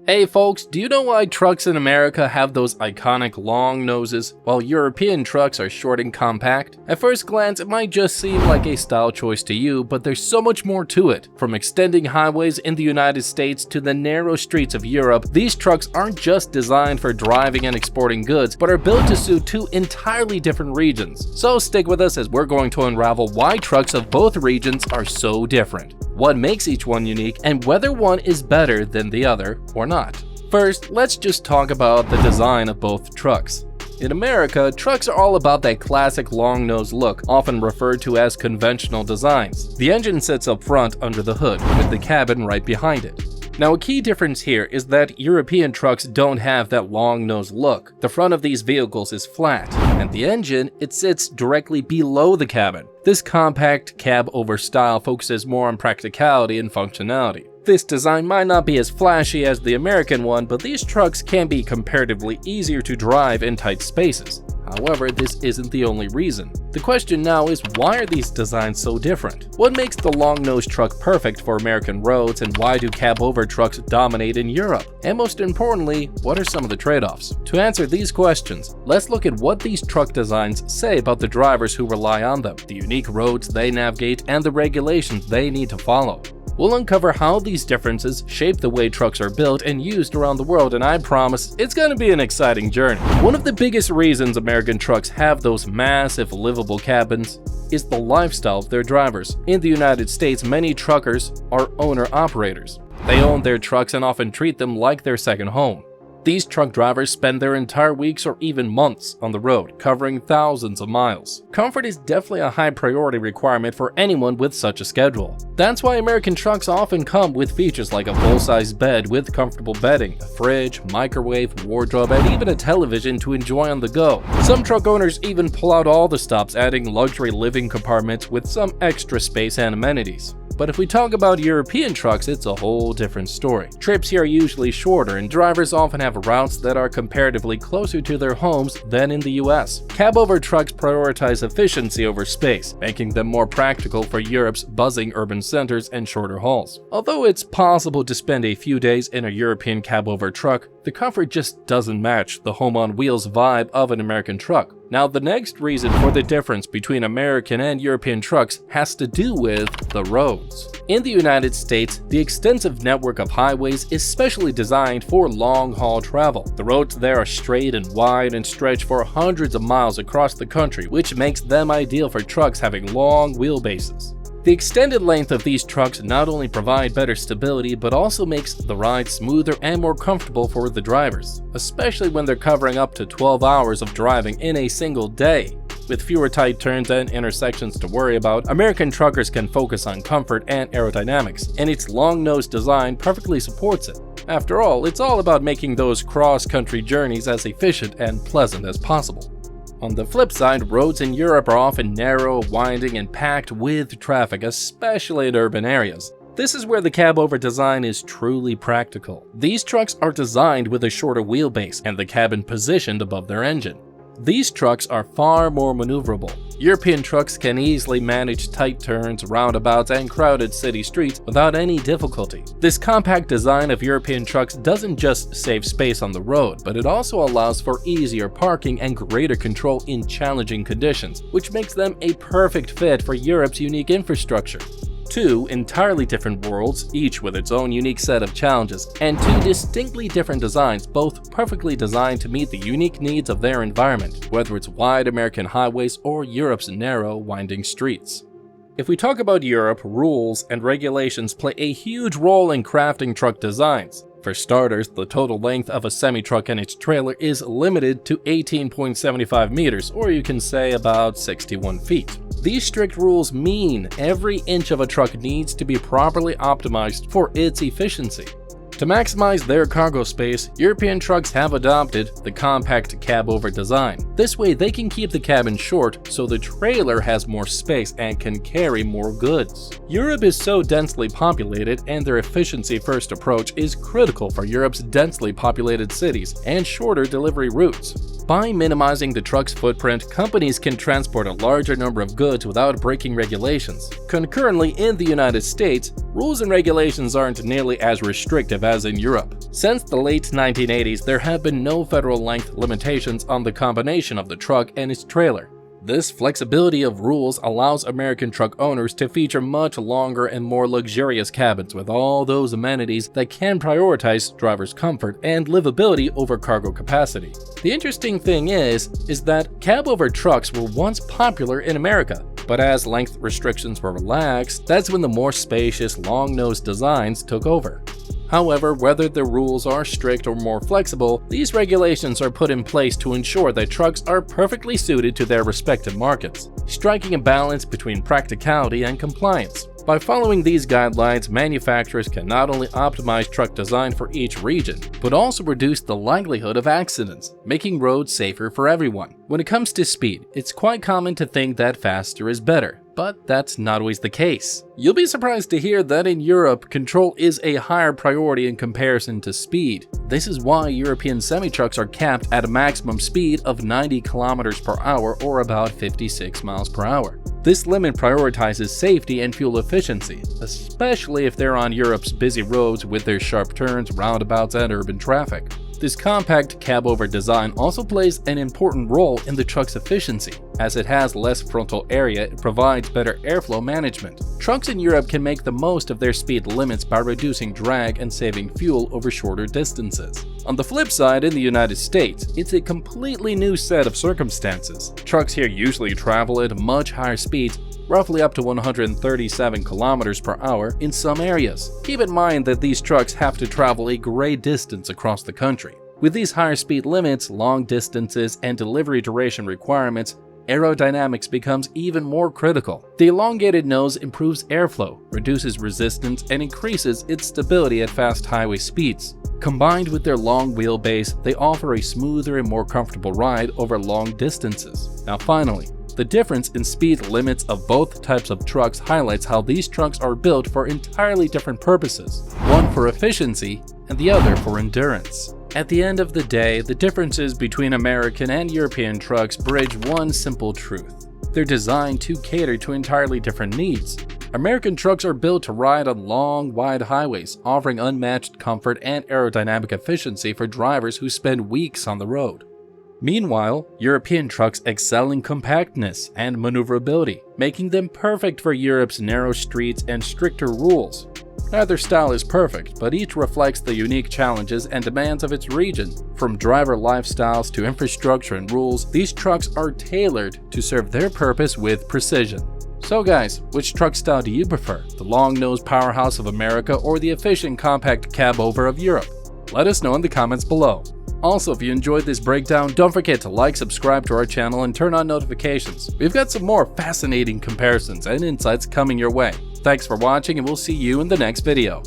Hey folks, do you know why trucks in America have those iconic long noses, while European trucks are short and compact? At first glance, it might just seem like a style choice to you, but there's so much more to it. From extending highways in the United States to the narrow streets of Europe, these trucks aren't just designed for driving and exporting goods, but are built to suit two entirely different regions. So stick with us as we're going to unravel why trucks of both regions are so different, what makes each one unique, and whether one is better than the other or not. First, let's just talk about the design of both trucks. In America, trucks are all about that classic long-nosed look, often referred to as conventional designs. The engine sits up front under the hood, with the cabin right behind it. Now, a key difference here is that European trucks don't have that long-nosed look. The front of these vehicles is flat, and the engine, it sits directly below the cabin. This compact cab-over style focuses more on practicality and functionality. This design might not be as flashy as the American one, but these trucks can be comparatively easier to drive in tight spaces. However, this isn't the only reason. The question now is, why are these designs so different? What makes the long-nosed truck perfect for American roads, and why do cab-over trucks dominate in Europe? And most importantly, what are some of the trade-offs? To answer these questions, let's look at what these truck designs say about the drivers who rely on them, the unique roads they navigate, and the regulations they need to follow. We'll uncover how these differences shape the way trucks are built and used around the world, and I promise it's going to be an exciting journey. One of the biggest reasons American trucks have those massive livable cabins is the lifestyle of their drivers. In the United States, many truckers are owner-operators. They own their trucks and often treat them like their second home. These truck drivers spend their entire weeks or even months on the road, covering thousands of miles. Comfort is definitely a high priority requirement for anyone with such a schedule. That's why American trucks often come with features like a full-size bed with comfortable bedding, a fridge, microwave, wardrobe, and even a television to enjoy on the go. Some truck owners even pull out all the stops, adding luxury living compartments with some extra space and amenities. But if we talk about European trucks, it's a whole different story. Trips here are usually shorter, and drivers often have routes that are comparatively closer to their homes than in the US. Cab-over trucks prioritize efficiency over space, making them more practical for Europe's buzzing urban centers and shorter hauls. Although it's possible to spend a few days in a European cab-over truck, the comfort just doesn't match the home-on-wheels vibe of an American truck. Now, the next reason for the difference between American and European trucks has to do with the roads. In the United States, the extensive network of highways is specially designed for long-haul travel. The roads there are straight and wide and stretch for hundreds of miles across the country, which makes them ideal for trucks having long wheelbases. The extended length of these trucks not only provide better stability, but also makes the ride smoother and more comfortable for the drivers, especially when they're covering up to 12 hours of driving in a single day. With fewer tight turns and intersections to worry about, American truckers can focus on comfort and aerodynamics, and its long-nosed design perfectly supports it. After all, it's all about making those cross-country journeys as efficient and pleasant as possible. On the flip side, roads in Europe are often narrow, winding, and packed with traffic, especially in urban areas. This is where the cab-over design is truly practical. These trucks are designed with a shorter wheelbase and the cabin positioned above their engine. These trucks are far more maneuverable. European trucks can easily manage tight turns, roundabouts, and crowded city streets without any difficulty. This compact design of European trucks doesn't just save space on the road, but it also allows for easier parking and greater control in challenging conditions, which makes them a perfect fit for Europe's unique infrastructure. Two entirely different worlds, each with its own unique set of challenges, and two distinctly different designs, both perfectly designed to meet the unique needs of their environment, whether it's wide American highways or Europe's narrow, winding streets. If we talk about Europe, rules and regulations play a huge role in crafting truck designs. For starters, the total length of a semi-truck and its trailer is limited to 18.75 meters, or you can say about 61 feet. These strict rules mean every inch of a truck needs to be properly optimized for its efficiency. To maximize their cargo space, European trucks have adopted the compact cab-over design. This way they can keep the cabin short so the trailer has more space and can carry more goods. Europe is so densely populated, and their efficiency-first approach is critical for Europe's densely populated cities and shorter delivery routes. By minimizing the truck's footprint, companies can transport a larger number of goods without breaking regulations. Concurrently, in the United States, rules and regulations aren't nearly as restrictive as in Europe. Since the late 1980s, there have been no federal length limitations on the combination of the truck and its trailer. This flexibility of rules allows American truck owners to feature much longer and more luxurious cabins with all those amenities that can prioritize drivers' comfort and livability over cargo capacity. The interesting thing is that cab-over trucks were once popular in America, but as length restrictions were relaxed, that's when the more spacious, long-nosed designs took over. However, whether the rules are strict or more flexible, these regulations are put in place to ensure that trucks are perfectly suited to their respective markets, striking a balance between practicality and compliance. By following these guidelines, manufacturers can not only optimize truck design for each region, but also reduce the likelihood of accidents, making roads safer for everyone. When it comes to speed, it's quite common to think that faster is better, but that's not always the case. You'll be surprised to hear that in Europe, control is a higher priority in comparison to speed. This is why European semi-trucks are capped at a maximum speed of 90 km per hour or about 56 miles per hour. This limit prioritizes safety and fuel efficiency, especially if they're on Europe's busy roads with their sharp turns, roundabouts, and urban traffic. This compact cab-over design also plays an important role in the truck's efficiency. As it has less frontal area, it provides better airflow management. Trucks in Europe can make the most of their speed limits by reducing drag and saving fuel over shorter distances. On the flip side, in the United States, it's a completely new set of circumstances. Trucks here usually travel at much higher speeds, roughly up to 137 km per hour in some areas. Keep in mind that these trucks have to travel a great distance across the country. With these higher speed limits, long distances, and delivery duration requirements, aerodynamics becomes even more critical. The elongated nose improves airflow, reduces resistance, and increases its stability at fast highway speeds. Combined with their long wheelbase, they offer a smoother and more comfortable ride over long distances. Now finally, the difference in speed limits of both types of trucks highlights how these trucks are built for entirely different purposes, one for efficiency and the other for endurance. At the end of the day, the differences between American and European trucks bridge one simple truth. They're designed to cater to entirely different needs. American trucks are built to ride on long, wide highways, offering unmatched comfort and aerodynamic efficiency for drivers who spend weeks on the road. Meanwhile, European trucks excel in compactness and maneuverability, making them perfect for Europe's narrow streets and stricter rules. Neither style is perfect, but each reflects the unique challenges and demands of its region. From driver lifestyles to infrastructure and rules, these trucks are tailored to serve their purpose with precision. So guys, which truck style do you prefer? The long-nosed powerhouse of America or the efficient compact cab-over of Europe? Let us know in the comments below. Also, if you enjoyed this breakdown, don't forget to like, subscribe to our channel, and turn on notifications. We've got some more fascinating comparisons and insights coming your way. Thanks for watching, and we'll see you in the next video.